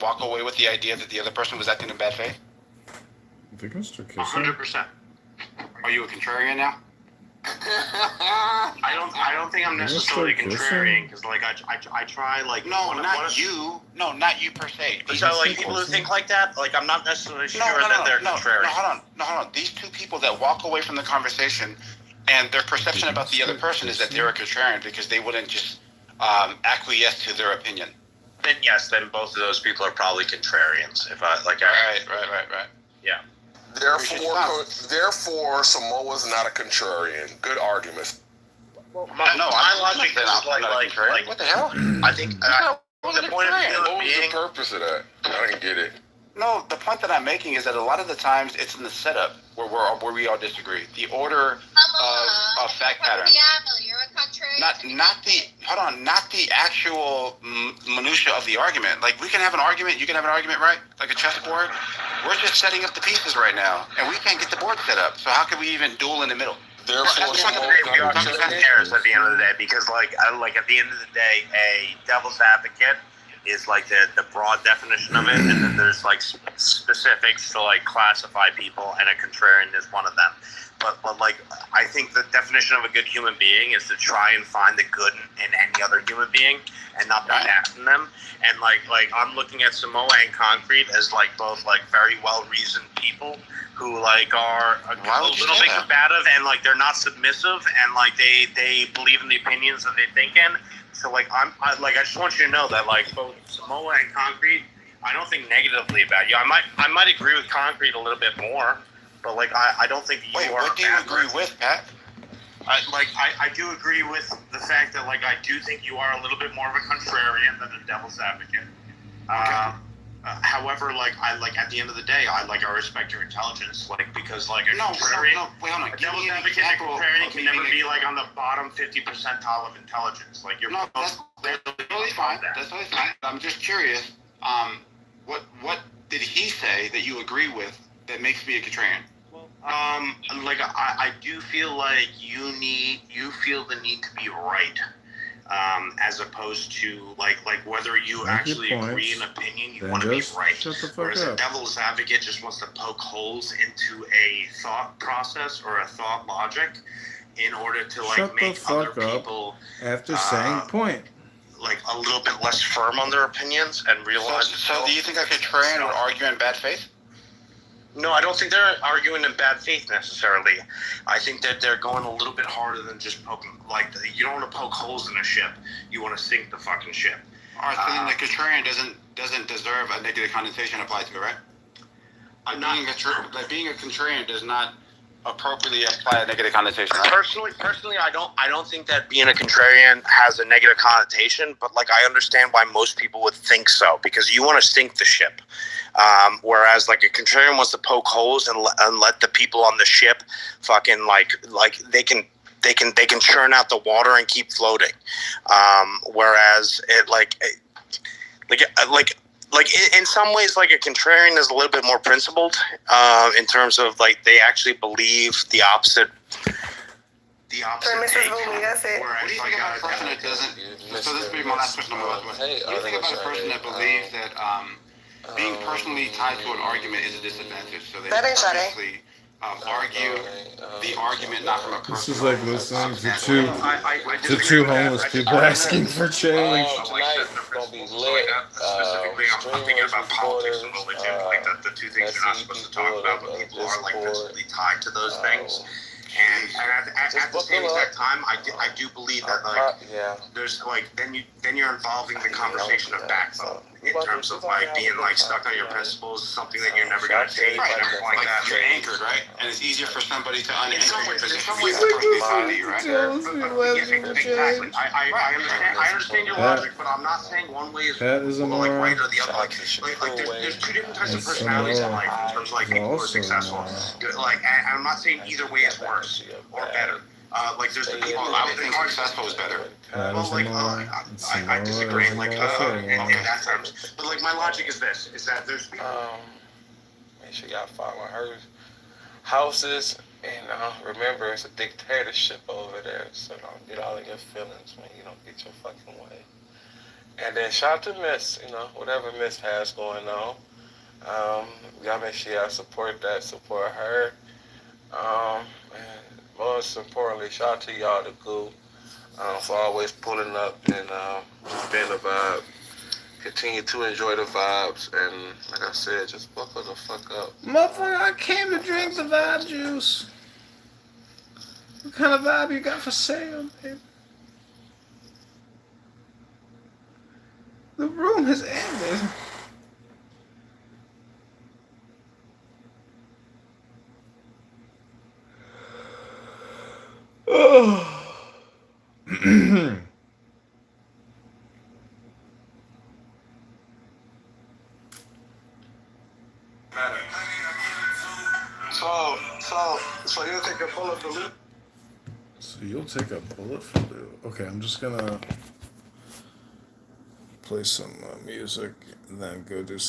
walk away with the idea that the other person was acting in bad faith? I think Mr. Kissing. 100%. Are you a contrarian now? I don't think I'm necessarily contrarian because like I try like not you per se. So like people who think like that, like I'm not necessarily sure that they're contrarian. Hold on. These two people that walk away from the conversation and their perception about the other person is that they're a contrarian because they wouldn't just acquiesce to their opinion. Then yes, then both of those people are probably contrarians. If I like, right. Yeah. Therefore, Samoa's not a contrarian. Good argument. My logic is like what the hell? I think the point of what was the purpose of that? I didn't get it. No, the point that I'm making is that a lot of the times it's in the setup where we all disagree. The order of fact pattern. You're a contrarian. Not the actual minutia of the argument. Like we can have an argument, you can have an argument, right? Like a chessboard. We're just setting up the pieces right now, and we can't get the board set up. So how can we even duel in the middle? Therefore, we are compares at the end of the day because like at the end of the day, a devil's advocate is like the broad definition of it, and then there's like specifics to like classify people, and a contrarian is one of them. But like I think the definition of a good human being is to try and find the good in any other human being and not be bad in them. And like I'm looking at Samoa and Concrete as like both like very well reasoned people who like are a little bit combative and like they're not submissive and like they believe in the opinions that they think in. So like I just want you to know that like both Samoa and Concrete, I don't think negatively about you. I might agree with Concrete a little bit more, but like I don't think you are. What do you agree with, Pat? I do agree with the fact that like I do think you are a little bit more of a contrarian than a devil's advocate. Okay. However, like at the end of the day, I respect your intelligence, like because like a contrarian, a devil's advocate and a contrarian can never be like on the bottom 50 percentile of intelligence. Like you're that's totally fine. That's totally fine. I'm just curious. What did he say that you agree with that makes me a contrarian? Like I do feel like you feel the need to be right. As opposed to like whether you actually agree in opinion, you want to be right. Whereas a devil's advocate just wants to poke holes into a thought process or a thought logic in order to like make other people after saying point. Like a little bit less firm on their opinions and realize. So do you think a contrarian would argue in bad faith? No, I don't think they're arguing in bad faith necessarily. I think that they're going a little bit harder than just poking. Like, you don't want to poke holes in a ship. You want to sink the fucking ship. All right, so then the contrarian doesn't deserve a negative connotation applied to it, right? Being a contrarian does not appropriately apply a negative connotation, right? Personally, I don't think that being a contrarian has a negative connotation, but like I understand why most people would think so because you want to sink the ship. Whereas like a contrarian wants to poke holes and let the people on the ship fucking like they can churn out the water and keep floating. Whereas it like in some ways like a contrarian is a little bit more principled in terms of like they actually believe the opposite. What do you think about a person that doesn't? So this would be my last question. What do you think about a person that believes that being personally tied to an argument is a disadvantage? So they obviously argue the argument not from a personal. This is like listening to two homeless people asking for change. Specifically, I'm thinking about politics and religion, like the two things you're not supposed to talk about, but people are like physically tied to those things. And at the same exact time, I do believe that like there's like then you're involving the conversation of backbone in terms of like being like stuck on your principles, something that you're never gonna change, right? Like that. You're anchored, right? And it's easier for somebody to unanchor your position with a personality, right? Exactly. I understand your logic, but I'm not saying one way is like right or the other. Like there's two different types of personalities in life in terms of like people who are successful. Like, and I'm not saying either way is worse or better. Like there's the people I would think successful is better. Well, like I disagree. Like in that terms, but like my logic is this: is that there's people. Make sure y'all follow her houses, and remember it's a dictatorship over there. So don't get all of your feelings when you don't get your fucking way. And then shout out to Miss, whatever Miss has going on. Y'all make sure y'all support her. And most importantly, shout out to y'all, the group, for always pulling up and just being a vibe. Continue to enjoy the vibes, and like I said, just buckle the fuck up. Motherfucker, I came to drink the vibe juice. What kind of vibe you got for sale, baby? The room has ended. Oh. So you'll take a bullet for loot? So you'll take a bullet for loot? Okay, I'm just gonna play some music and then go do some